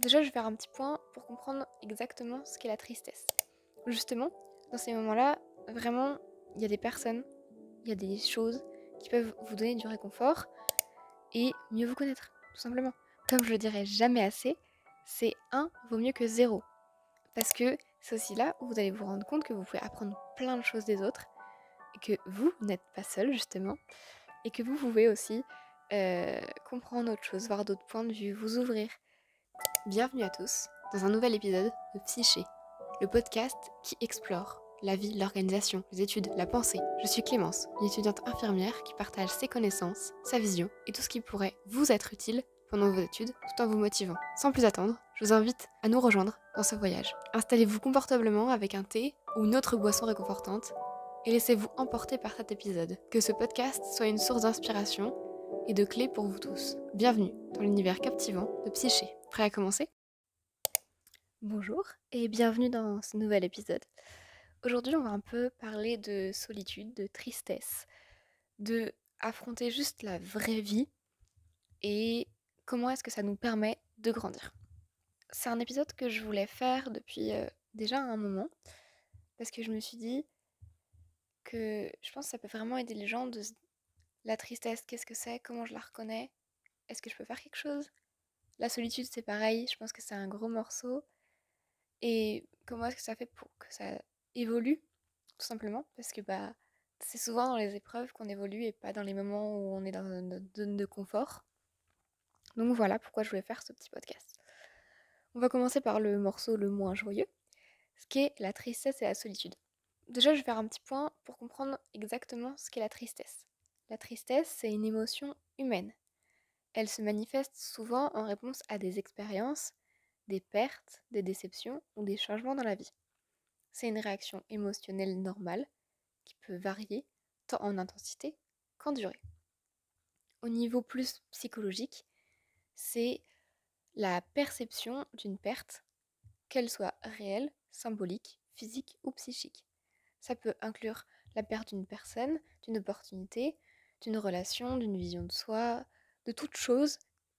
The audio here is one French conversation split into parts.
Déjà, je vais faire un petit point pour comprendre exactement ce qu'est la tristesse. Justement, dans ces moments-là, vraiment, il y a des personnes, il y a des choses qui peuvent vous donner du réconfort et mieux vous connaître, tout simplement. Comme je le dirai jamais assez, c'est un vaut mieux que zéro. Parce que c'est aussi là où vous allez vous rendre compte que vous pouvez apprendre plein de choses des autres et que vous n'êtes pas seul, justement, et que vous pouvez aussi comprendre autre chose, voir d'autres points de vue, vous ouvrir. Bienvenue à tous dans un nouvel épisode de Psyché, le podcast qui explore la vie, l'organisation, les études, la pensée. Je suis Clémence, une étudiante infirmière qui partage ses connaissances, sa vision et tout ce qui pourrait vous être utile pendant vos études tout en vous motivant. Sans plus attendre, je vous invite à nous rejoindre dans ce voyage. Installez-vous confortablement avec un thé ou une autre boisson réconfortante et laissez-vous emporter par cet épisode. Que ce podcast soit une source d'inspiration et de clés pour vous tous. Bienvenue dans l'univers captivant de Psyché. Prêt à commencer? Bonjour et bienvenue dans ce nouvel épisode. Aujourd'hui, on va un peu parler de solitude, de tristesse, de affronter juste la vraie vie et comment est-ce que ça nous permet de grandir. C'est un épisode que je voulais faire depuis déjà un moment parce que je me suis dit que je pense que ça peut vraiment aider les gens la tristesse, qu'est-ce que c'est, comment je la reconnais, est-ce que je peux faire quelque chose? La solitude, c'est pareil, je pense que c'est un gros morceau. Et comment est-ce que ça fait pour que ça évolue, tout simplement? Parce que c'est souvent dans les épreuves qu'on évolue et pas dans les moments où on est dans notre zone de confort. Donc voilà pourquoi je voulais faire ce petit podcast. On va commencer par le morceau le moins joyeux, ce qui est la tristesse et la solitude. Déjà, je vais faire un petit point pour comprendre exactement ce qu'est la tristesse. La tristesse, c'est une émotion humaine. Elle se manifeste souvent en réponse à des expériences, des pertes, des déceptions ou des changements dans la vie. C'est une réaction émotionnelle normale qui peut varier tant en intensité qu'en durée. Au niveau plus psychologique, c'est la perception d'une perte, qu'elle soit réelle, symbolique, physique ou psychique. Ça peut inclure la perte d'une personne, d'une opportunité, d'une relation, d'une vision de soi, de toute chose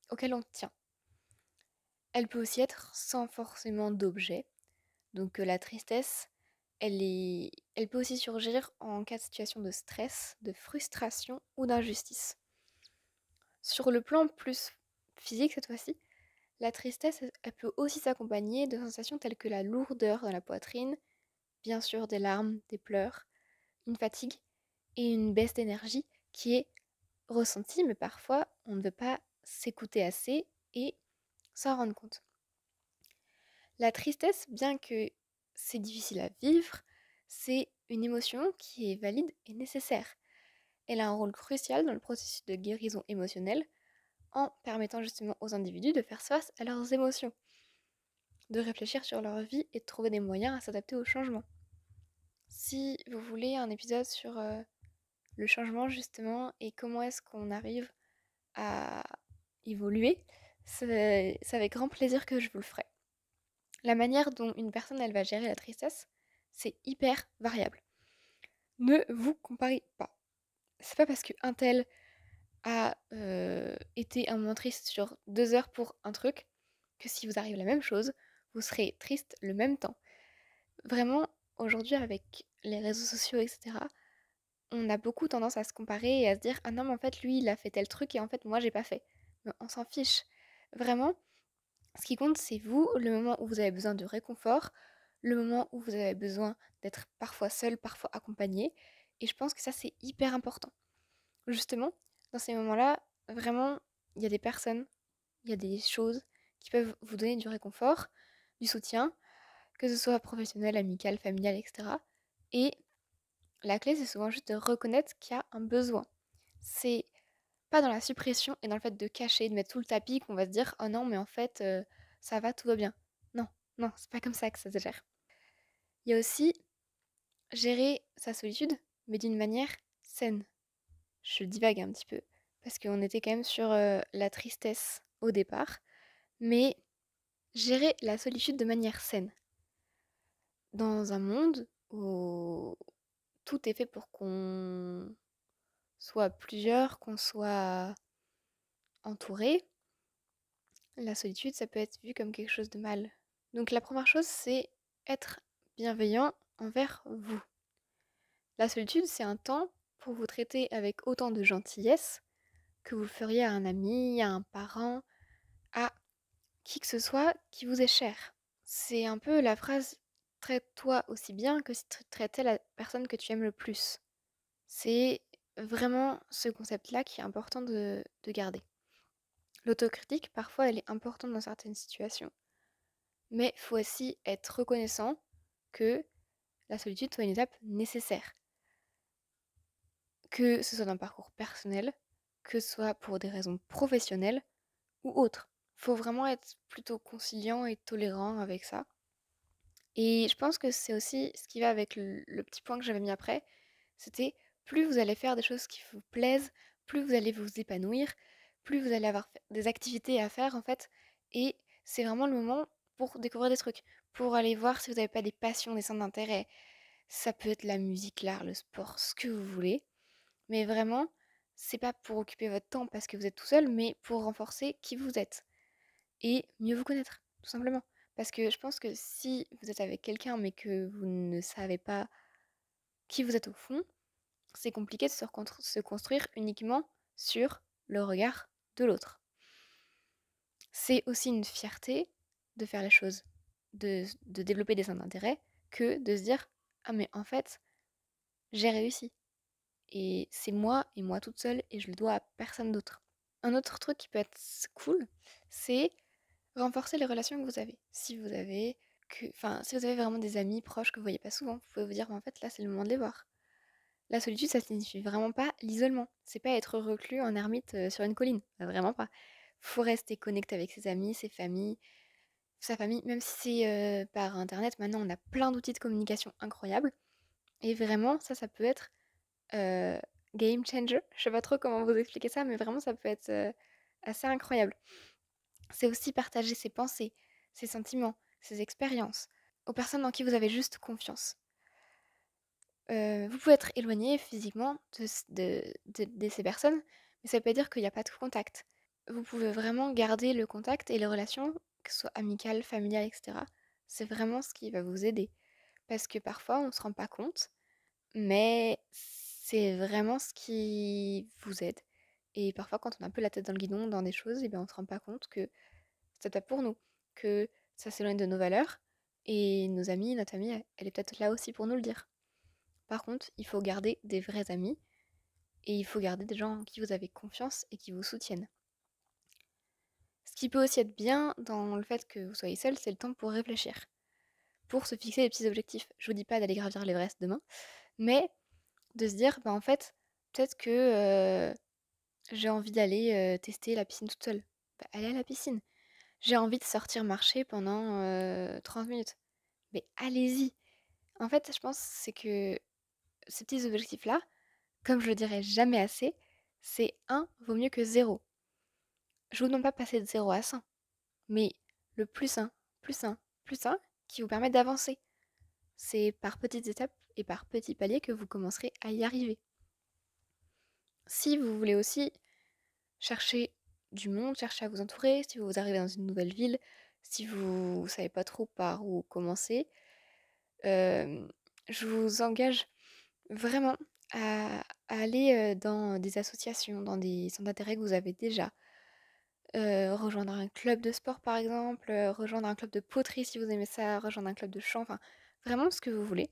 auquel on tient. Elle peut aussi être sans forcément d'objet. Donc la tristesse, elle peut aussi surgir en cas de situation de stress, de frustration ou d'injustice. Sur le plan plus physique cette fois-ci, la tristesse, elle peut aussi s'accompagner de sensations telles que la lourdeur dans la poitrine, bien sûr des larmes, des pleurs, une fatigue et une baisse d'énergie qui est ressentie, mais parfois on ne veut pas s'écouter assez et s'en rendre compte. La tristesse, bien que c'est difficile à vivre, c'est une émotion qui est valide et nécessaire. Elle a un rôle crucial dans le processus de guérison émotionnelle en permettant justement aux individus de faire face à leurs émotions, de réfléchir sur leur vie et de trouver des moyens à s'adapter au changement. Si vous voulez un épisode sur le changement justement et comment est-ce qu'on arrive à évoluer, c'est avec grand plaisir que je vous le ferai. La manière dont une personne elle va gérer la tristesse, c'est hyper variable. Ne vous comparez pas. C'est pas parce qu'un tel a été un moment triste sur 2 heures pour un truc que si vous arrive la même chose, vous serez triste le même temps. Vraiment, aujourd'hui avec les réseaux sociaux, etc., on a beaucoup tendance à se comparer et à se dire ah non mais en fait lui il a fait tel truc et en fait moi j'ai pas fait. Mais on s'en fiche. Vraiment, ce qui compte, c'est vous, le moment où vous avez besoin de réconfort, le moment où vous avez besoin d'être parfois seul, parfois accompagné. Et je pense que ça, c'est hyper important. Justement, dans ces moments-là, vraiment, il y a des personnes, il y a des choses qui peuvent vous donner du réconfort, du soutien, que ce soit professionnel, amical, familial, etc. Et la clé, c'est souvent juste de reconnaître qu'il y a un besoin. C'est pas dans la suppression et dans le fait de cacher, de mettre sous le tapis qu'on va se dire oh non, mais en fait, ça va, tout va bien. Non, non, c'est pas comme ça que ça se gère. Il y a aussi gérer sa solitude, mais d'une manière saine. Je divague un petit peu, parce qu'on était quand même sur la tristesse au départ, mais gérer la solitude de manière saine. Dans un monde où tout est fait pour qu'on soit plusieurs, qu'on soit entouré, la solitude, ça peut être vu comme quelque chose de mal. Donc la première chose, c'est être bienveillant envers vous. La solitude, c'est un temps pour vous traiter avec autant de gentillesse que vous le feriez à un ami, à un parent, à qui que ce soit qui vous est cher. C'est un peu la phrase traite-toi aussi bien que si tu traitais la personne que tu aimes le plus. C'est vraiment ce concept-là qui est important de garder. L'autocritique, parfois, elle est importante dans certaines situations, mais il faut aussi être reconnaissant que la solitude soit une étape nécessaire. Que ce soit d'un parcours personnel, que ce soit pour des raisons professionnelles ou autres. Faut vraiment être plutôt conciliant et tolérant avec ça. Et je pense que c'est aussi ce qui va avec le petit point que j'avais mis après, c'était plus vous allez faire des choses qui vous plaisent, plus vous allez vous épanouir, plus vous allez avoir des activités à faire en fait. Et c'est vraiment le moment pour découvrir des trucs, pour aller voir si vous n'avez pas des passions, des centres d'intérêt. Ça peut être la musique, l'art, le sport, ce que vous voulez. Mais vraiment, c'est pas pour occuper votre temps parce que vous êtes tout seul, mais pour renforcer qui vous êtes et mieux vous connaître, tout simplement. Parce que je pense que si vous êtes avec quelqu'un mais que vous ne savez pas qui vous êtes au fond, c'est compliqué de se construire uniquement sur le regard de l'autre. C'est aussi une fierté de faire les choses, de développer des centres d'intérêt, que de se dire ah mais en fait j'ai réussi. Et c'est moi et moi toute seule et je le dois à personne d'autre. Un autre truc qui peut être cool, c'est renforcer les relations que vous avez. Si vous avez vraiment des amis proches que vous voyez pas souvent, vous pouvez vous dire, en fait, là, c'est le moment de les voir. La solitude, ça signifie vraiment pas l'isolement. C'est pas être reclus en ermite sur une colline. Vraiment pas. Faut rester connecté avec ses amis, sa famille, même si c'est par internet. Maintenant, on a plein d'outils de communication incroyables. Et vraiment, ça peut être euh, game changer. Je sais pas trop comment vous expliquer ça, mais vraiment, ça peut être assez incroyable. C'est aussi partager ses pensées, ses sentiments, ses expériences aux personnes en qui vous avez juste confiance. Vous pouvez être éloigné physiquement de ces personnes, mais ça ne veut pas dire qu'il n'y a pas de contact. Vous pouvez vraiment garder le contact et les relations, que ce soit amicales, familiales, etc. C'est vraiment ce qui va vous aider. Parce que parfois, on ne se rend pas compte, mais c'est vraiment ce qui vous aide. Et parfois, quand on a un peu la tête dans le guidon dans des choses, et bien, on ne se rend pas compte que c'est pas pour nous, que ça s'éloigne de nos valeurs. Et nos amis, notre amie, elle est peut-être là aussi pour nous le dire. Par contre, il faut garder des vrais amis et il faut garder des gens en qui vous avez confiance et qui vous soutiennent. Ce qui peut aussi être bien dans le fait que vous soyez seul, c'est le temps pour réfléchir, pour se fixer des petits objectifs. Je vous dis pas d'aller gravir l'Everest demain, mais de se dire, bah en fait, peut-être que j'ai envie d'aller tester la piscine toute seule. Bah, allez à la piscine. J'ai envie de sortir marcher pendant 30 minutes. Mais allez-y. En fait, je pense c'est que ces petits objectifs-là, comme je le dirai jamais assez, c'est un vaut mieux que zéro. Je vous demande pas de passer de 0 à 100, mais le plus un, plus un, plus un, qui vous permet d'avancer. C'est par petites étapes et par petits paliers que vous commencerez à y arriver. Si vous voulez aussi chercher du monde, chercher à vous entourer, si vous arrivez dans une nouvelle ville, si vous ne savez pas trop par où commencer, je vous engage vraiment à aller dans des associations, dans des centres d'intérêt que vous avez déjà. Rejoindre un club de sport par exemple, rejoindre un club de poterie si vous aimez ça, rejoindre un club de chant, enfin vraiment ce que vous voulez.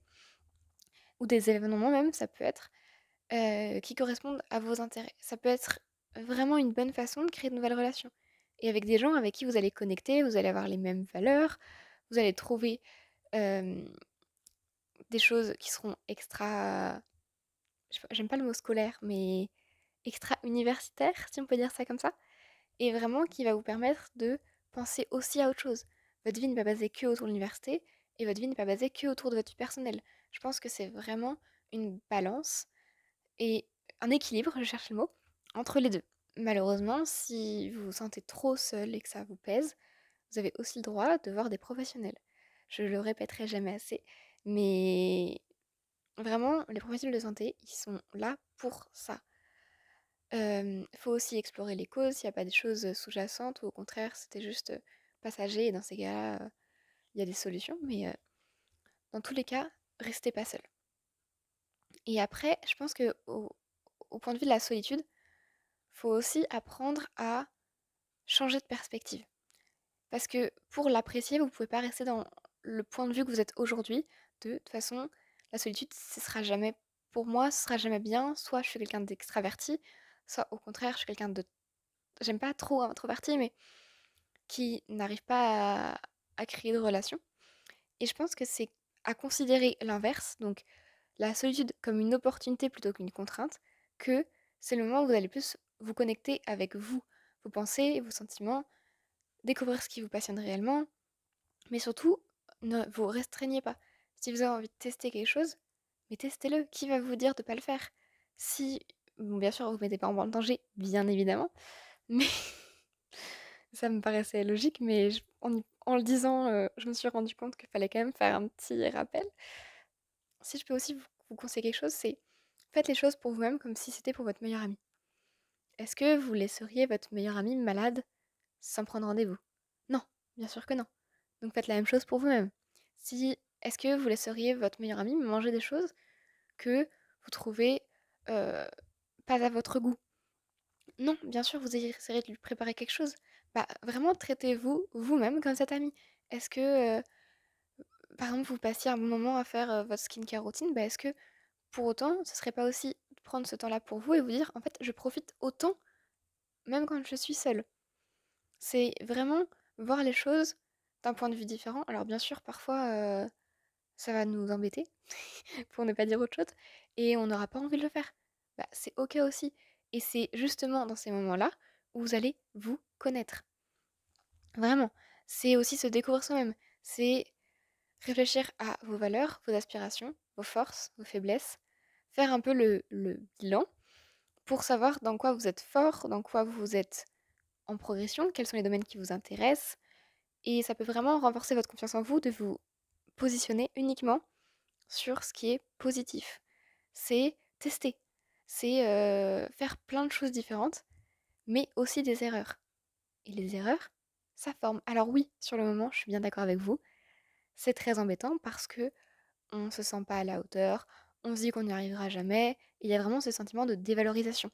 Ou des événements même, ça peut être, qui correspondent à vos intérêts. Ça peut être vraiment une bonne façon de créer de nouvelles relations. Et avec des gens avec qui vous allez connecter, vous allez avoir les mêmes valeurs, vous allez trouver des choses qui seront extra, j'aime pas le mot scolaire, mais extra-universitaires, si on peut dire ça comme ça, et vraiment qui va vous permettre de penser aussi à autre chose. Votre vie n'est pas basée que autour de l'université, et votre vie n'est pas basée que autour de votre vie personnelle. Je pense que c'est vraiment une balance et un équilibre, je cherche le mot, entre les deux. Malheureusement, si vous vous sentez trop seul et que ça vous pèse, vous avez aussi le droit de voir des professionnels. Je le répéterai jamais assez, mais vraiment, les professionnels de santé, ils sont là pour ça. Faut aussi explorer les causes, s'il y a pas des choses, sous-jacentes ou au contraire c'était juste, passager et dans ces cas-là, il y a des solutions. Mais, dans tous les cas, restez pas seul. Et après, je pense qu'au point de vue de la solitude, faut aussi apprendre à changer de perspective. Parce que pour l'apprécier, vous pouvez pas rester dans le point de vue que vous êtes aujourd'hui. De toute façon, la solitude, ce sera jamais pour moi, ce sera jamais bien. Soit je suis quelqu'un d'extraverti, soit au contraire, je suis quelqu'un de j'aime pas trop introverti, mais qui n'arrive pas à créer de relations. Et je pense que c'est à considérer l'inverse, donc la solitude comme une opportunité plutôt qu'une contrainte, que c'est le moment où vous allez plus vous connecter avec vous, vos pensées, vos sentiments, découvrir ce qui vous passionne réellement, mais surtout, ne vous restreignez pas. Si vous avez envie de tester quelque chose, mais testez-le. Qui va vous dire de ne pas le faire? Si, bon, bien sûr, vous ne mettez pas en danger, bien évidemment, mais ça me paraissait logique, mais en le disant, je me suis rendu compte qu'il fallait quand même faire un petit rappel. Si je peux aussi vous conseiller quelque chose, c'est faites les choses pour vous-même comme si c'était pour votre meilleur ami. Est-ce que vous laisseriez votre meilleur ami malade sans prendre rendez-vous? Non, bien sûr que non. Donc faites la même chose pour vous-même. Si est-ce que vous laisseriez votre meilleur ami manger des choses que vous trouvez, heu, pas à votre goût? Non, bien sûr, vous essayerez de lui préparer quelque chose. Bah, vraiment traitez-vous vous-même comme cet ami. Est-ce que, par exemple, vous passiez un bon moment à faire, votre skincare routine, bah, est-ce que pour autant, ce serait pas aussi de prendre ce temps-là pour vous et vous dire: «En fait, je profite autant même quand je suis seule»? C'est vraiment voir les choses d'un point de vue différent. Alors bien sûr, parfois, ça va nous embêter, pour ne pas dire autre chose, et on n'aura pas envie de le faire. Bah, c'est OK aussi. Et c'est justement dans ces moments-là où vous allez vous connaître. Vraiment. C'est aussi se découvrir soi-même. C'est réfléchir à vos valeurs, vos aspirations, vos forces, vos faiblesses. Faire un peu le bilan pour savoir dans quoi vous êtes fort, dans quoi vous êtes en progression, quels sont les domaines qui vous intéressent. Et ça peut vraiment renforcer votre confiance en vous de vous positionner uniquement sur ce qui est positif. C'est tester, c'est faire plein de choses différentes, mais aussi des erreurs. Et les erreurs, ça forme. Alors oui, sur le moment, je suis bien d'accord avec vous, c'est très embêtant parce que on se sent pas à la hauteur, on se dit qu'on n'y arrivera jamais, et il y a vraiment ce sentiment de dévalorisation.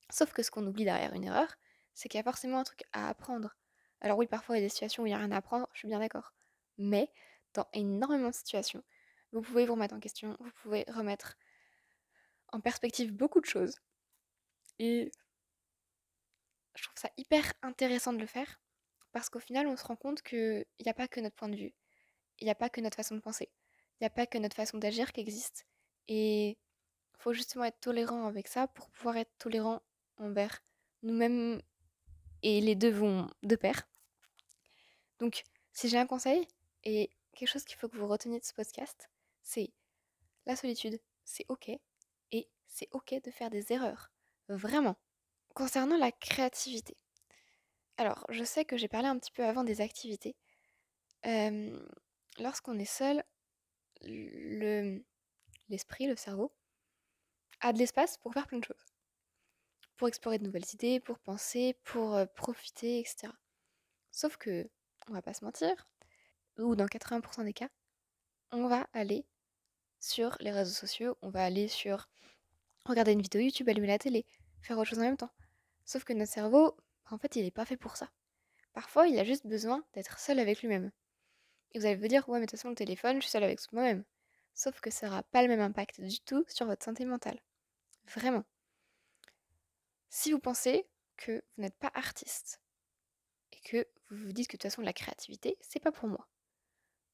Sauf que ce qu'on oublie derrière une erreur, c'est qu'il y a forcément un truc à apprendre. Alors oui, parfois il y a des situations où il n'y a rien à apprendre, je suis bien d'accord. Mais dans énormément de situations, vous pouvez vous remettre en question, vous pouvez remettre en perspective beaucoup de choses. Et je trouve ça hyper intéressant de le faire parce qu'au final, on se rend compte qu'il n'y a pas que notre point de vue, il n'y a pas que notre façon de penser, il n'y a pas que notre façon d'agir qui existe. Et il faut justement être tolérant avec ça pour pouvoir être tolérant envers nous-mêmes, et les deux vont de pair. Donc, si j'ai un conseil et quelque chose qu'il faut que vous reteniez de ce podcast, c'est la solitude, c'est OK, et c'est OK de faire des erreurs. Vraiment. Concernant la créativité. Alors, je sais que j'ai parlé un petit peu avant des activités. Euh, Lorsqu'on est seul, le- l'esprit, le cerveau, a de l'espace pour faire plein de choses. Pour explorer de nouvelles idées, pour penser, pour profiter, etc. Sauf que, on va pas se mentir, ou dans 80% des cas, on va aller sur les réseaux sociaux, on va aller sur regarder une vidéo YouTube, allumer la télé, faire autre chose en même temps. Sauf que notre cerveau, en fait, il n'est pas fait pour ça. Parfois, il a juste besoin d'être seul avec lui-même. Et vous allez vous dire, ouais, mais de toute façon, le téléphone, je suis seule avec moi-même. Sauf que ça n'aura pas le même impact du tout sur votre santé mentale. Vraiment. Si vous pensez que vous n'êtes pas artiste et que vous vous dites que de toute façon, la créativité, c'est pas pour moi,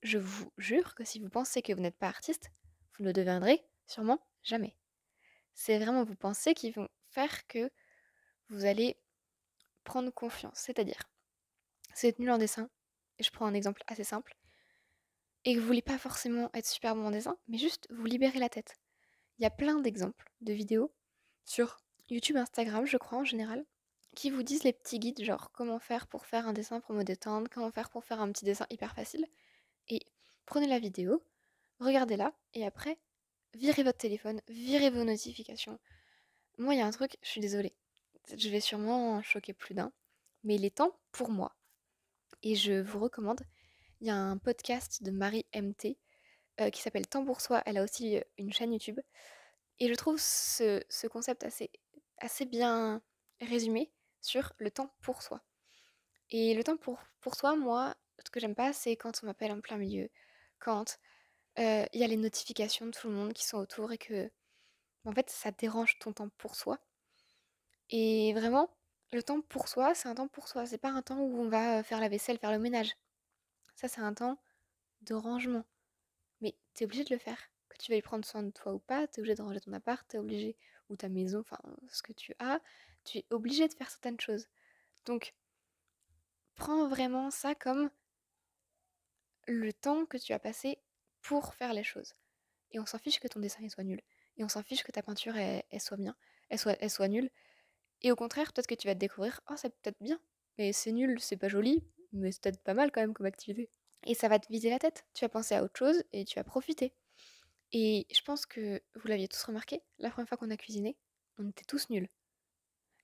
je vous jure que si vous pensez que vous n'êtes pas artiste, vous ne le deviendrez sûrement jamais. C'est vraiment vos pensées qui vont faire que vous allez prendre confiance. C'est-à-dire, si vous êtes nul en dessin, et je prends un exemple assez simple, et que vous voulez pas forcément être super bon en dessin, mais juste vous libérer la tête. Il y a plein d'exemples de vidéos sur YouTube, Instagram, je crois en général, qui vous disent les petits guides, genre comment faire pour faire un dessin pour me détendre, comment faire pour faire un petit dessin hyper facile. Et prenez la vidéo, regardez-la, et après, virez votre téléphone, virez vos notifications. Moi, il y a un truc, je suis désolée. je vais sûrement en choquer plus d'un, mais il est temps pour moi. Et je vous recommande, il y a un podcast de Marie MT qui s'appelle Temps pour soi. Elle a aussi une chaîne YouTube. Et je trouve ce concept assez bien résumé sur le temps pour soi. Et le temps pour soi, moi, ce que j'aime pas, c'est quand on m'appelle en plein milieu, quand il y a les notifications de tout le monde qui sont autour et que, en fait, ça dérange ton temps pour soi. Et vraiment, le temps pour soi, c'est un temps pour soi. C'est pas un temps où on va faire la vaisselle, faire le ménage. Ça, c'est un temps de rangement. Mais t'es obligé de le faire. Que tu veuilles prendre soin de toi ou pas, t'es obligé de ranger ton appart, t'es obligé, ou ta maison, enfin, ce que tu as, tu es obligé de faire certaines choses. Donc, prends vraiment ça comme le temps que tu as passé pour faire les choses. Et on s'en fiche que ton dessin il soit nul. Et on s'en fiche que ta peinture elle soit bien, elle soit nulle. Et au contraire, peut-être que tu vas te découvrir, oh, c'est peut-être bien, mais c'est nul, c'est pas joli, mais c'est peut-être pas mal quand même comme activité. Et ça va te vider la tête. Tu vas penser à autre chose et tu vas profiter. Et je pense que vous l'aviez tous remarqué, la première fois qu'on a cuisiné, on était tous nuls.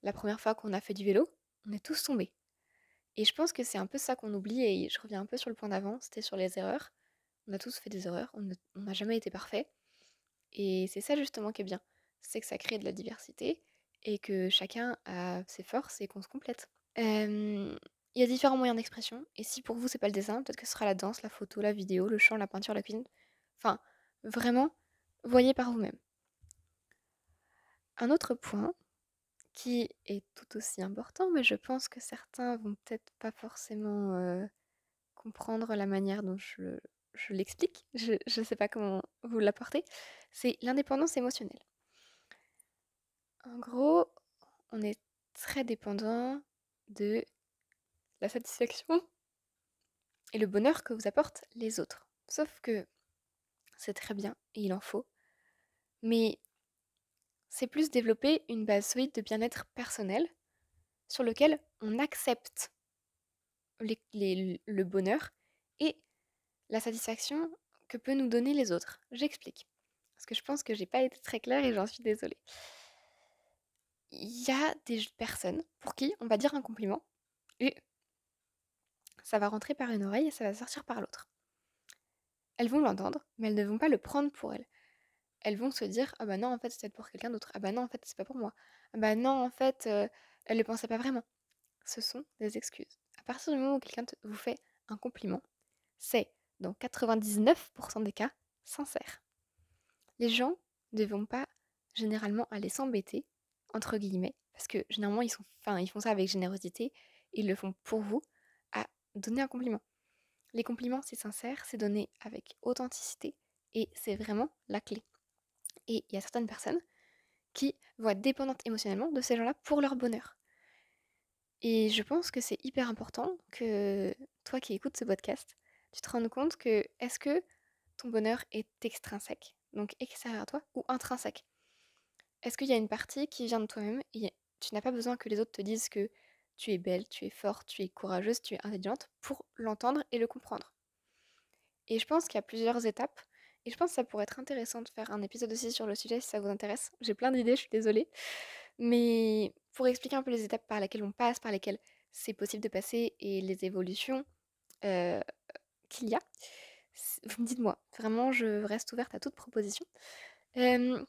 La première fois qu'on a fait du vélo, on est tous tombés. Et je pense que c'est un peu ça qu'on oublie, et je reviens un peu sur le point d'avant, c'était sur les erreurs. On a tous fait des erreurs, on n'a jamais été parfait. Et c'est ça justement qui est bien, c'est que ça crée de la diversité et que chacun a ses forces et qu'on se complète. Il y a différents moyens d'expression, et si pour vous c'est pas le dessin, peut-être que ce sera la danse, la photo, la vidéo, le chant, la peinture, la cuisine. Enfin, vraiment, voyez par vous-même. Un autre point qui est tout aussi important, mais je pense que certains vont peut-être pas forcément comprendre la manière dont je l'explique, je ne sais pas comment vous l'apportez, c'est l'indépendance émotionnelle. En gros, on est très dépendant de la satisfaction et le bonheur que vous apportent les autres. Sauf que c'est très bien et il en faut, mais c'est plus développer une base solide de bien-être personnel sur lequel on accepte le bonheur et la satisfaction que peut nous donner les autres. J'explique. Parce que je pense que j'ai pas été très claire et j'en suis désolée. Il y a des personnes pour qui on va dire un compliment et ça va rentrer par une oreille et ça va sortir par l'autre. Elles vont l'entendre, mais elles ne vont pas le prendre pour elles. Elles vont se dire ah bah non en fait c'est peut-être pour quelqu'un d'autre. Ah bah non en fait c'est pas pour moi. Ah bah non en fait elle ne pensait pas vraiment. Ce sont des excuses. À partir du moment où quelqu'un vous fait un compliment, c'est dans 99% des cas sincère. Les gens ne vont pas généralement aller s'embêter, entre guillemets, parce que généralement ils font ça avec générosité, ils le font pour vous, à donner un compliment. Les compliments, c'est sincère, c'est donné avec authenticité, et c'est vraiment la clé. Et il y a certaines personnes qui vont être dépendantes émotionnellement de ces gens-là pour leur bonheur. Et je pense que c'est hyper important que toi qui écoutes ce podcast, tu te rendes compte que est-ce que ton bonheur est extrinsèque, donc extérieur à toi, ou intrinsèque? Est-ce qu'il y a une partie qui vient de toi-même et tu n'as pas besoin que les autres te disent que tu es belle, tu es forte, tu es courageuse, tu es intelligente pour l'entendre et le comprendre? Et je pense qu'il y a plusieurs étapes, et je pense que ça pourrait être intéressant de faire un épisode aussi sur le sujet si ça vous intéresse. J'ai plein d'idées, je suis désolée. Mais pour expliquer un peu les étapes par lesquelles on passe, par lesquelles c'est possible de passer et les évolutions euh, qu'il y a, vous me dites moi. Vraiment, je reste ouverte à toute proposition. Euh,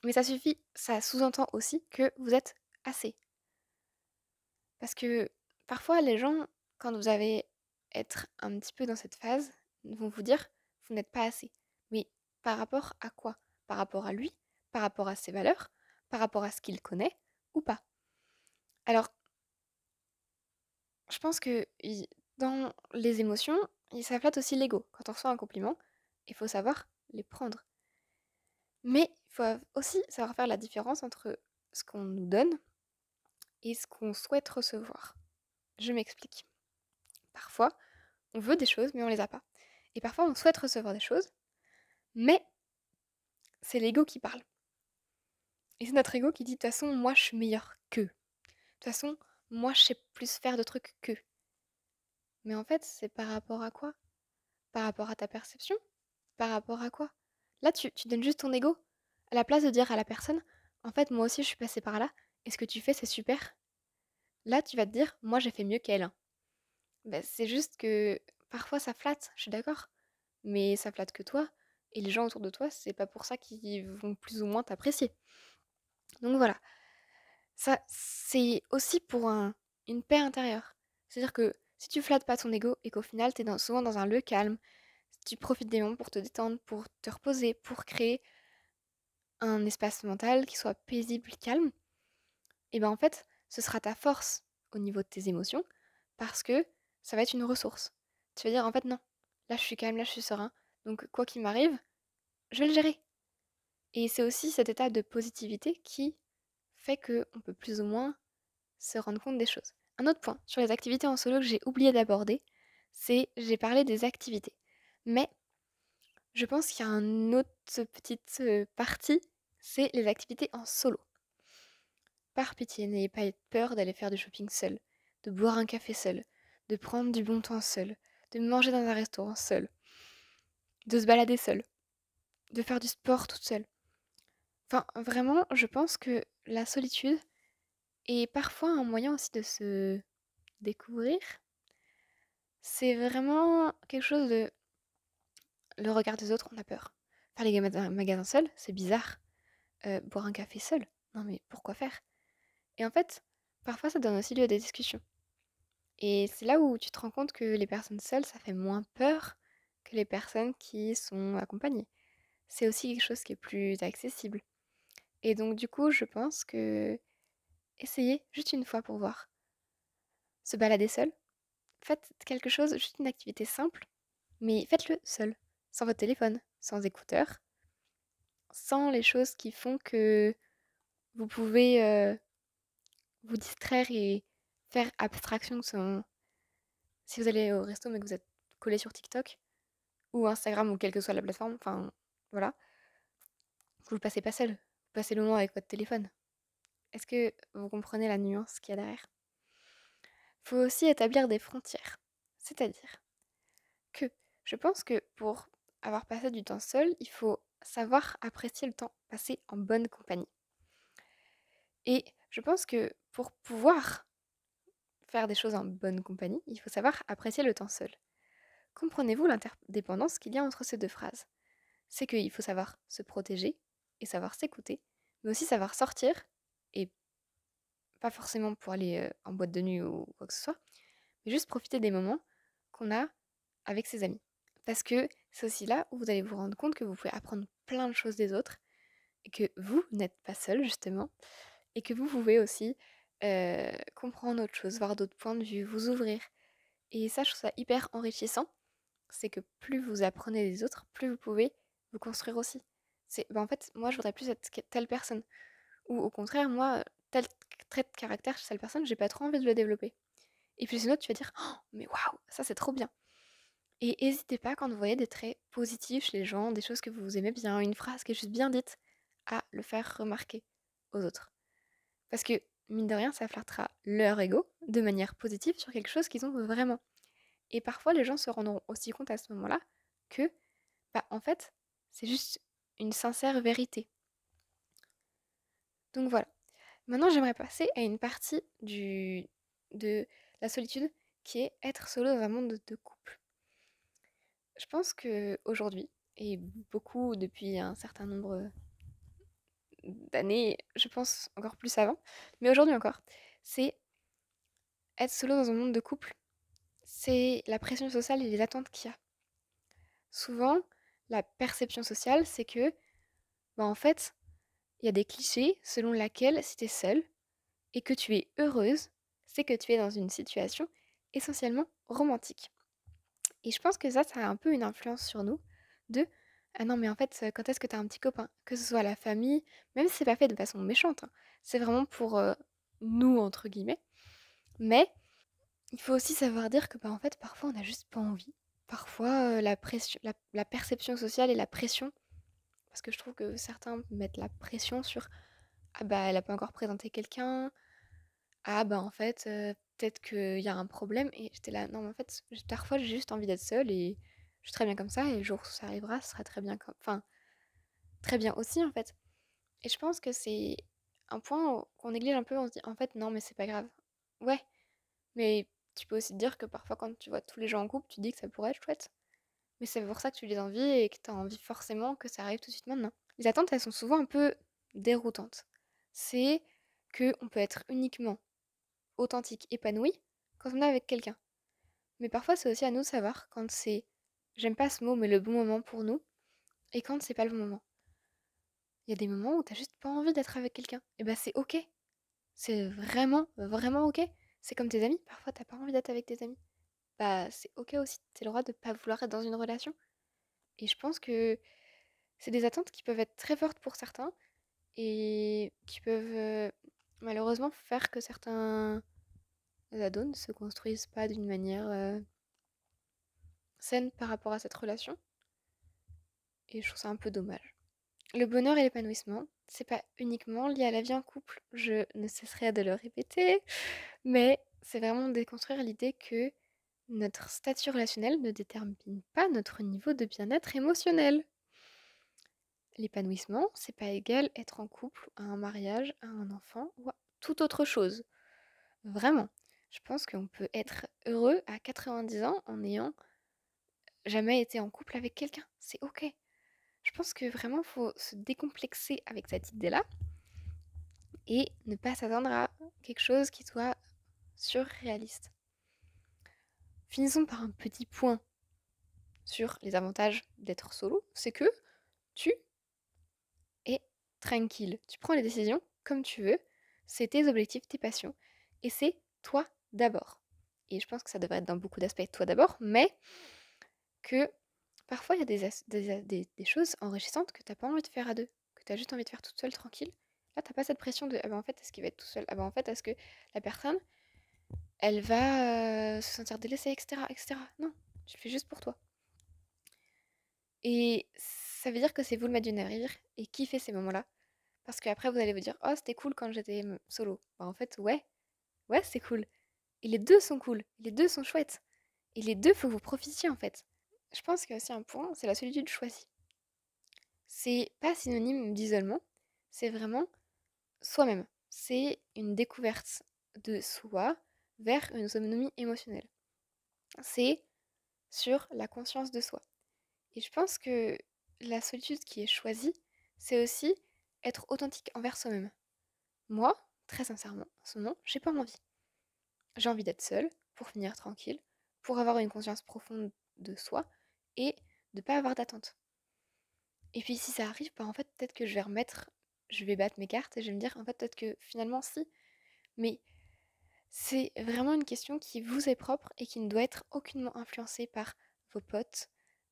mais ça suffit, ça sous-entend aussi que vous êtes assez. Parce que parfois, les gens, quand vous allez être un petit peu dans cette phase, vont vous dire, vous n'êtes pas assez. Mais par rapport à quoi? Par rapport à lui? Par rapport à ses valeurs? Par rapport à ce qu'il connaît? Ou pas? Alors, je pense que dans les émotions, ça flatte aussi l'ego. Quand on reçoit un compliment, il faut savoir les prendre. Mais il faut aussi savoir faire la différence entre ce qu'on nous donne et ce qu'on souhaite recevoir. Je m'explique. Parfois, on veut des choses, mais on les a pas. Et parfois, on souhaite recevoir des choses, mais c'est l'ego qui parle. Et c'est notre ego qui dit, de toute façon, moi, je suis meilleur qu'eux. De toute façon, moi, je sais plus faire de trucs qu'eux. Mais en fait, c'est par rapport à quoi? Par rapport à ta perception? Par rapport à quoi? Là, tu donnes juste ton ego à la place de dire à la personne, en fait, moi aussi, je suis passée par là, et ce que tu fais, c'est super, là, tu vas te dire: «Moi, j'ai fait mieux qu'elle, hein». Bah, c'est juste que parfois ça flatte, je suis d'accord, mais ça flatte que toi et les gens autour de toi, c'est pas pour ça qu'ils vont plus ou moins t'apprécier. Donc voilà, ça, c'est aussi pour une paix intérieure. C'est-à-dire que si tu flattes pas ton ego et qu'au final, tu es souvent dans un lieu calme, tu profites des moments pour te détendre, pour te reposer, pour créer un espace mental qui soit paisible, calme, et ben en fait, ce sera ta force au niveau de tes émotions parce que ça va être une ressource. Tu vas dire en fait non, là je suis calme, là je suis serein, donc quoi qu'il m'arrive, je vais le gérer. Et c'est aussi cet état de positivité qui fait que on peut plus ou moins se rendre compte des choses. Un autre point sur les activités en solo que j'ai oublié d'aborder, c'est j'ai parlé des activités. Mais je pense qu'il y a une autre petite partie, c'est les activités en solo. Par pitié, n'ayez pas peur d'aller faire du shopping seul, de boire un café seul, de prendre du bon temps seul, de manger dans un restaurant seul, de se balader seul, de faire du sport toute seule. Enfin, vraiment, je pense que la solitude est parfois un moyen aussi de se découvrir. C'est vraiment quelque chose de... Le regard des autres, on a peur. Faire les magasins seuls, c'est bizarre. Boire un café seul, non mais pourquoi faire? Et en fait, parfois ça donne aussi lieu à des discussions. Et c'est là où tu te rends compte que les personnes seules, ça fait moins peur que les personnes qui sont accompagnées. C'est aussi quelque chose qui est plus accessible. Et donc du coup, je pense que essayez juste une fois pour voir. Se balader seul. Faites quelque chose, juste une activité simple, mais faites-le seul, sans votre téléphone, sans écouteurs, sans les choses qui font que vous pouvez vous distraire et faire abstraction sans... Si vous allez au resto mais que vous êtes collé sur TikTok ou Instagram ou quelle que soit la plateforme, enfin voilà, vous ne passez pas seul, vous passez le moment avec votre téléphone. Est-ce que vous comprenez la nuance qu'il y a derrière? Faut aussi établir des frontières. C'est-à-dire que je pense que pour avoir passé du temps seul, il faut savoir apprécier le temps passé en bonne compagnie. Et je pense que pour pouvoir faire des choses en bonne compagnie, il faut savoir apprécier le temps seul. Comprenez-vous l'interdépendance qu'il y a entre ces deux phrases? C'est qu'il faut savoir se protéger et savoir s'écouter, mais aussi savoir sortir, et pas forcément pour aller en boîte de nuit ou quoi que ce soit, mais juste profiter des moments qu'on a avec ses amis. Parce que c'est aussi là où vous allez vous rendre compte que vous pouvez apprendre plein de choses des autres, et que vous n'êtes pas seul justement, et que vous pouvez aussi comprendre autre chose, voir d'autres points de vue, vous ouvrir. Et ça, je trouve ça hyper enrichissant. C'est que plus vous apprenez des autres, plus vous pouvez vous construire aussi. C'est, bah en fait, moi, je voudrais plus être telle personne. Ou au contraire, moi, tel trait de caractère chez telle personne, j'ai pas trop envie de le développer. Et puis sinon, tu vas dire, oh, mais waouh, ça c'est trop bien. Et n'hésitez pas quand vous voyez des traits positifs chez les gens, des choses que vous aimez bien, une phrase qui est juste bien dite, à le faire remarquer aux autres. Parce que, mine de rien, ça flattera leur ego de manière positive sur quelque chose qu'ils ont vraiment. Et parfois, les gens se rendront aussi compte à ce moment-là que, bah, en fait, c'est juste une sincère vérité. Donc voilà. Maintenant, j'aimerais passer à une partie de la solitude qui est être solo dans un monde de couple. Je pense que aujourd'hui, et beaucoup depuis un certain nombre d'années, je pense encore plus avant, mais aujourd'hui encore, c'est être solo dans un monde de couple, c'est la pression sociale et les attentes qu'il y a. Souvent, la perception sociale, c'est que, bah, en fait, il y a des clichés selon lesquels si tu es seule et que tu es heureuse, c'est que tu es dans une situation essentiellement romantique. Et je pense que ça a un peu une influence sur nous de ah non mais en fait quand est-ce que tu as un petit copain? Que ce soit la famille, même si c'est pas fait de façon méchante, hein, c'est vraiment pour nous entre guillemets. Mais il faut aussi savoir dire que bah, en fait parfois on n'a juste pas envie. Parfois la pression, la perception sociale et la pression, parce que je trouve que certains mettent la pression sur ah bah elle a pas encore présenté quelqu'un, ah bah, en fait, peut-être qu'il y a un problème, et j'étais là: «Non mais en fait, parfois j'ai juste envie d'être seule et je suis très bien comme ça, et le jour où ça arrivera, ce sera très bien comme enfin, très bien aussi en fait». Et je pense que c'est un point qu'on néglige un peu, on se dit en fait non mais c'est pas grave. Ouais, mais tu peux aussi te dire que parfois quand tu vois tous les gens en couple, tu te dis que ça pourrait être chouette. Mais c'est pour ça que tu les envies et que tu as envie forcément que ça arrive tout de suite maintenant. Les attentes, elles sont souvent un peu déroutantes. C'est que on peut être uniquement authentique, épanoui quand on est avec quelqu'un. Mais parfois, c'est aussi à nous de savoir quand c'est, j'aime pas ce mot, mais le bon moment pour nous, et quand c'est pas le bon moment. Il y a des moments où t'as juste pas envie d'être avec quelqu'un. Et bah c'est ok. C'est vraiment, vraiment ok. C'est comme tes amis. Parfois, t'as pas envie d'être avec tes amis. Bah c'est ok aussi. T'as le droit de pas vouloir être dans une relation. Et je pense que c'est des attentes qui peuvent être très fortes pour certains et qui peuvent malheureusement faire que certains ados ne se construisent pas d'une manière saine par rapport à cette relation. Et je trouve ça un peu dommage. Le bonheur et l'épanouissement, c'est pas uniquement lié à la vie en couple, je ne cesserai de le répéter, mais c'est vraiment déconstruire l'idée que notre statut relationnel ne détermine pas notre niveau de bien-être émotionnel. L'épanouissement, c'est pas égal être en couple, à un mariage, à un enfant ou à toute autre chose. Vraiment. Je pense qu'on peut être heureux à 90 ans en n'ayant jamais été en couple avec quelqu'un. C'est ok. Je pense que vraiment, il faut se décomplexer avec cette idée-là et ne pas s'attendre à quelque chose qui soit surréaliste. Finissons par un petit point sur les avantages d'être solo, c'est que tu es tranquille. Tu prends les décisions comme tu veux, c'est tes objectifs, tes passions, et c'est toi d'abord. Et je pense que ça devrait être dans beaucoup d'aspects toi d'abord, mais que parfois il y a des choses enrichissantes que t'as pas envie de faire à deux, que t'as juste envie de faire toute seule tranquille. Là, t'as pas cette pression de ah ben en fait, est-ce qu'il va être tout seul? Ah ben en fait, est-ce que la personne, elle va se sentir délaissée, etc., etc. Non, tu le fais juste pour toi. Et ça veut dire que c'est vous le maître du navire et kiffer ces moments-là. Parce qu'après, vous allez vous dire, oh, c'était cool quand j'étais solo. Bah, en fait, ouais, c'est cool. Et les deux sont cool, les deux sont chouettes. Et les deux, faut que vous profitiez en fait. Je pense qu'il y a aussi un point, c'est la solitude choisie. C'est pas synonyme d'isolement, c'est vraiment soi-même. C'est une découverte de soi vers une autonomie émotionnelle. C'est sur la conscience de soi. Et je pense que la solitude qui est choisie, c'est aussi être authentique envers soi-même. Moi, très sincèrement, en ce moment, j'ai pas envie. J'ai envie d'être seule pour finir tranquille, pour avoir une conscience profonde de soi et de pas avoir d'attente. Et puis si ça arrive, bah en fait peut-être que je vais battre mes cartes et je vais me dire en fait peut-être que finalement si. Mais c'est vraiment une question qui vous est propre et qui ne doit être aucunement influencée par vos potes,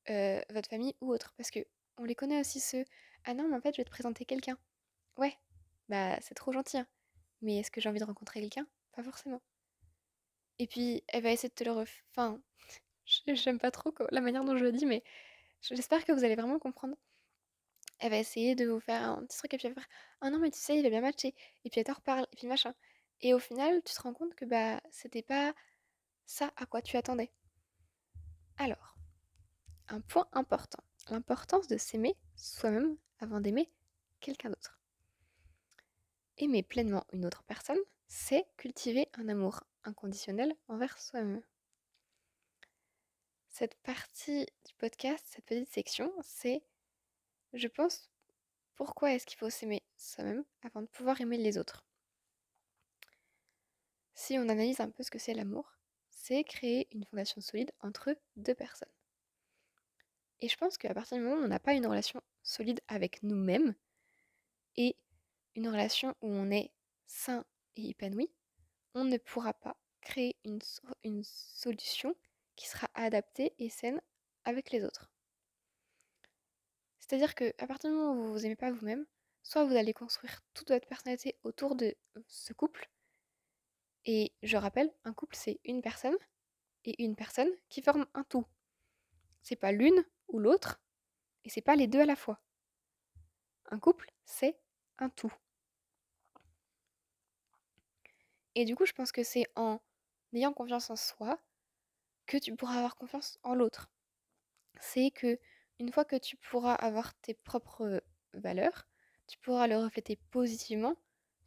votre famille ou autre. Parce que on les connaît aussi ceux. Ah non mais en fait je vais te présenter quelqu'un. Ouais, bah c'est trop gentil, hein. Mais est-ce que j'ai envie de rencontrer quelqu'un? Pas forcément. Et puis elle va essayer de te le Enfin, j'aime pas trop la manière dont je le dis, mais j'espère que vous allez vraiment comprendre. Elle va essayer de vous faire un petit truc et puis elle va faire ah non mais tu sais il a bien matché et puis elle te reparle et puis machin. Et au final tu te rends compte que bah c'était pas ça à quoi tu attendais. Alors, un point important, l'importance de s'aimer soi-même avant d'aimer quelqu'un d'autre. Aimer pleinement une autre personne, c'est cultiver un amour inconditionnel envers soi-même. Cette partie du podcast, cette petite section, c'est, je pense, pourquoi est-ce qu'il faut s'aimer soi-même avant de pouvoir aimer les autres. Si on analyse un peu ce que c'est l'amour, c'est créer une fondation solide entre deux personnes. Et je pense qu'à partir du moment où on n'a pas une relation solide avec nous-mêmes et une relation où on est sain et épanoui, on ne pourra pas créer une solution qui sera adaptée et saine avec les autres. C'est-à-dire qu'à partir du moment où vous ne vous aimez pas vous-même, soit vous allez construire toute votre personnalité autour de ce couple, et je rappelle, un couple c'est une personne, et une personne qui forment un tout. C'est pas l'une ou l'autre, et c'est pas les deux à la fois. Un couple, c'est un tout. Et du coup, je pense que c'est en ayant confiance en soi que tu pourras avoir confiance en l'autre. C'est que une fois que tu pourras avoir tes propres valeurs, tu pourras le refléter positivement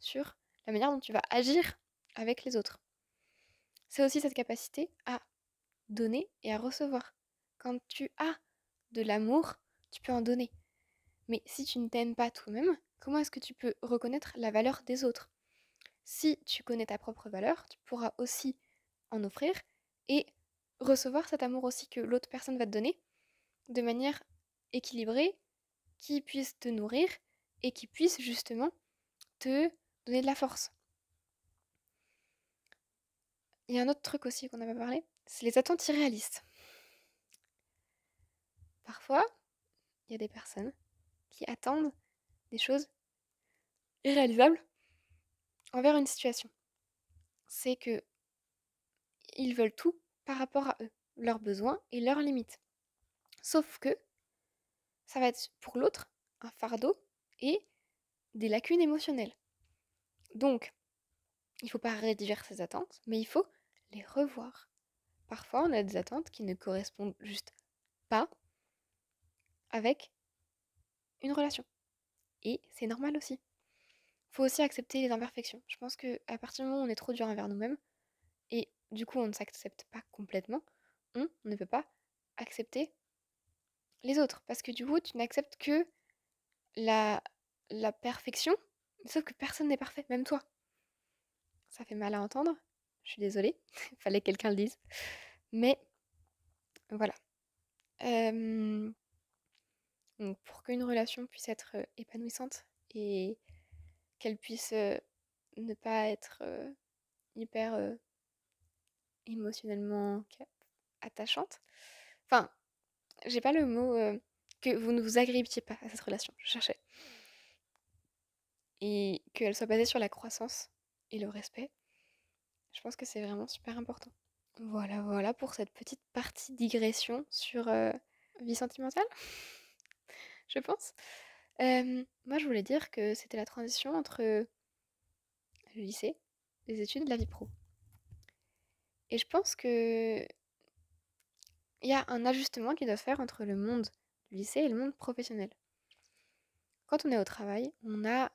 sur la manière dont tu vas agir avec les autres. C'est aussi cette capacité à donner et à recevoir. Quand tu as de l'amour, tu peux en donner. Mais si tu ne t'aimes pas toi-même, comment est-ce que tu peux reconnaître la valeur des autres? Si tu connais ta propre valeur, tu pourras aussi en offrir et recevoir cet amour aussi que l'autre personne va te donner de manière équilibrée, qui puisse te nourrir et qui puisse justement te donner de la force. Il y a un autre truc aussi qu'on n'a pas parlé, c'est les attentes irréalistes. Parfois, il y a des personnes qui attendent des choses irréalisables envers une situation. C'est que ils veulent tout par rapport à eux, leurs besoins et leurs limites. Sauf que ça va être pour l'autre un fardeau et des lacunes émotionnelles. Donc, il ne faut pas réduire ses attentes, mais il faut les revoir. Parfois, on a des attentes qui ne correspondent juste pas avec une relation. Et c'est normal aussi. Il faut aussi accepter les imperfections. Je pense qu'à partir du moment où on est trop dur envers nous-mêmes, et du coup on ne s'accepte pas complètement, on ne peut pas accepter les autres. Parce que du coup, tu n'acceptes que la, la perfection, sauf que personne n'est parfait, même toi. Ça fait mal à entendre, je suis désolée, il fallait que quelqu'un le dise. Mais voilà. Donc pour qu'une relation puisse être épanouissante et qu'elle puisse ne pas être hyper émotionnellement attachante. Enfin, j'ai pas le mot que vous ne vous agrippiez pas à cette relation, je cherchais. Et qu'elle soit basée sur la croissance et le respect. Je pense que c'est vraiment super important. Voilà pour cette petite partie digression sur vie sentimentale, je pense. Moi, je voulais dire que c'était la transition entre le lycée, les études et la vie pro. Et je pense que il y a un ajustement qui doit se faire entre le monde du lycée et le monde professionnel. Quand on est au travail, on a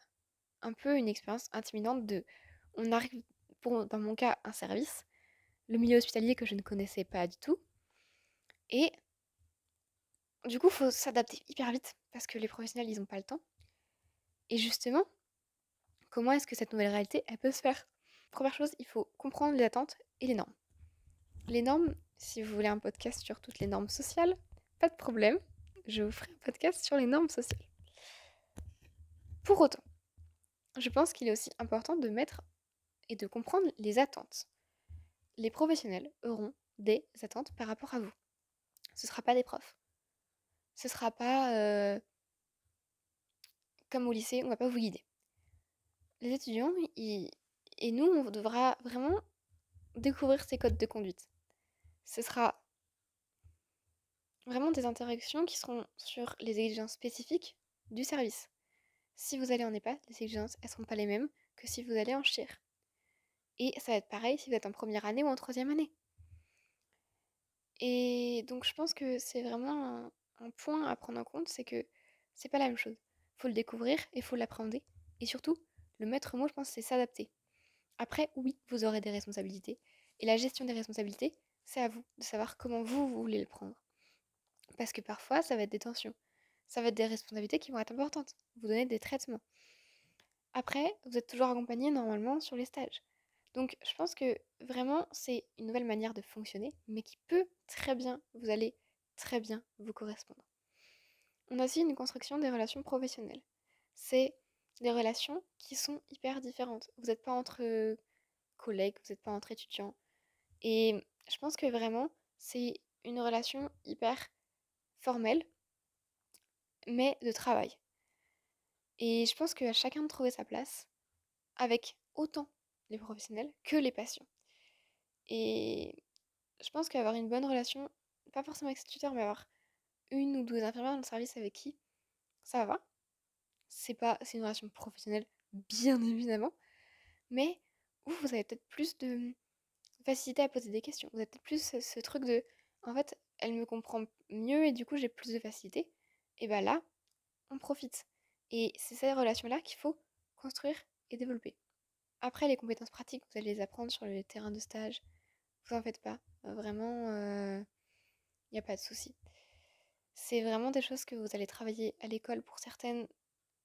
un peu une expérience intimidante de... On arrive, dans mon cas, un service, le milieu hospitalier que je ne connaissais pas du tout, et du coup, il faut s'adapter hyper vite, parce que les professionnels, ils n'ont pas le temps. Et justement, comment est-ce que cette nouvelle réalité, elle peut se faire? Première chose, il faut comprendre les attentes et les normes. Les normes, si vous voulez un podcast sur toutes les normes sociales, pas de problème, je vous ferai un podcast sur les normes sociales. Pour autant, je pense qu'il est aussi important de mettre et de comprendre les attentes. Les professionnels auront des attentes par rapport à vous. Ce ne sera pas des profs. Ce ne sera pas comme au lycée, on ne va pas vous guider. Les étudiants, et nous, on devra vraiment découvrir ces codes de conduite. Ce sera vraiment des interactions qui seront sur les exigences spécifiques du service. Si vous allez en EHPAD, les exigences, elles ne seront pas les mêmes que si vous allez en chir. Et ça va être pareil si vous êtes en première année ou en troisième année. Et donc je pense que c'est vraiment un point à prendre en compte, c'est que c'est pas la même chose. Faut le découvrir et faut l'appréhender. Et surtout, le maître mot, je pense, c'est s'adapter. Après, oui, vous aurez des responsabilités. Et la gestion des responsabilités, c'est à vous de savoir comment vous voulez le prendre. Parce que parfois, ça va être des tensions. Ça va être des responsabilités qui vont être importantes. Vous donner des traitements. Après, vous êtes toujours accompagné normalement sur les stages. Donc je pense que vraiment c'est une nouvelle manière de fonctionner, mais qui peut très bien vous aller très bien vous correspondre. On a aussi une construction des relations professionnelles. C'est des relations qui sont hyper différentes. Vous n'êtes pas entre collègues, vous n'êtes pas entre étudiants. Et je pense que vraiment c'est une relation hyper formelle, mais de travail. Et je pense qu'à chacun de trouver sa place, avec autant les professionnels que les patients. Et je pense qu'avoir une bonne relation, pas forcément avec ses tuteurs, mais avoir une ou deux infirmières dans le service avec qui ça va. C'est une relation professionnelle, bien évidemment, mais où vous avez peut-être plus de facilité à poser des questions. Vous avez peut-être plus ce truc de, en fait, elle me comprend mieux et du coup j'ai plus de facilité. Et bah là, on profite. Et c'est ces relations-là qu'il faut construire et développer. Après, les compétences pratiques, vous allez les apprendre sur les terrains de stage. Vous en faites pas. Vraiment, il n'y a pas de souci. C'est vraiment des choses que vous allez travailler à l'école pour certaines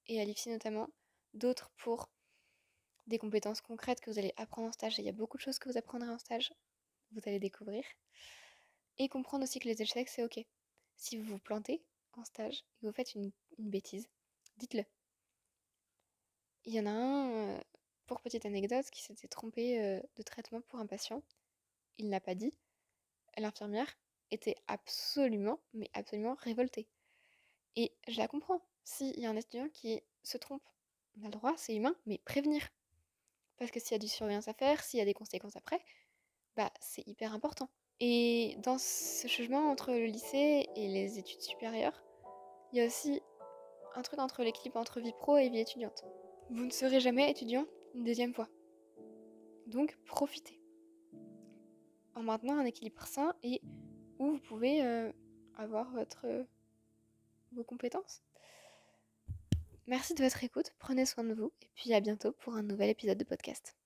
et à l'IFSI notamment. D'autres pour des compétences concrètes que vous allez apprendre en stage. Et il y a beaucoup de choses que vous apprendrez en stage. Vous allez découvrir. Et comprendre aussi que les échecs, c'est ok. Si vous vous plantez en stage et que vous faites une bêtise, dites-le. Il y en a un, pour petite anecdote, qui s'était trompé de traitement pour un patient. Il ne l'a pas dit. L'infirmière était absolument, mais absolument révoltée. Et je la comprends. S'il y a un étudiant qui se trompe, on a le droit, c'est humain, mais prévenir. Parce que s'il y a du surveillance à faire, s'il y a des conséquences après, bah c'est hyper important. Et dans ce changement entre le lycée et les études supérieures, il y a aussi un truc entre l'équilibre entre vie pro et vie étudiante. Vous ne serez jamais étudiant une deuxième fois. Donc profitez. En maintenant un équilibre sain et où vous pouvez avoir vos compétences. Merci de votre écoute, prenez soin de vous et puis à bientôt pour un nouvel épisode de podcast.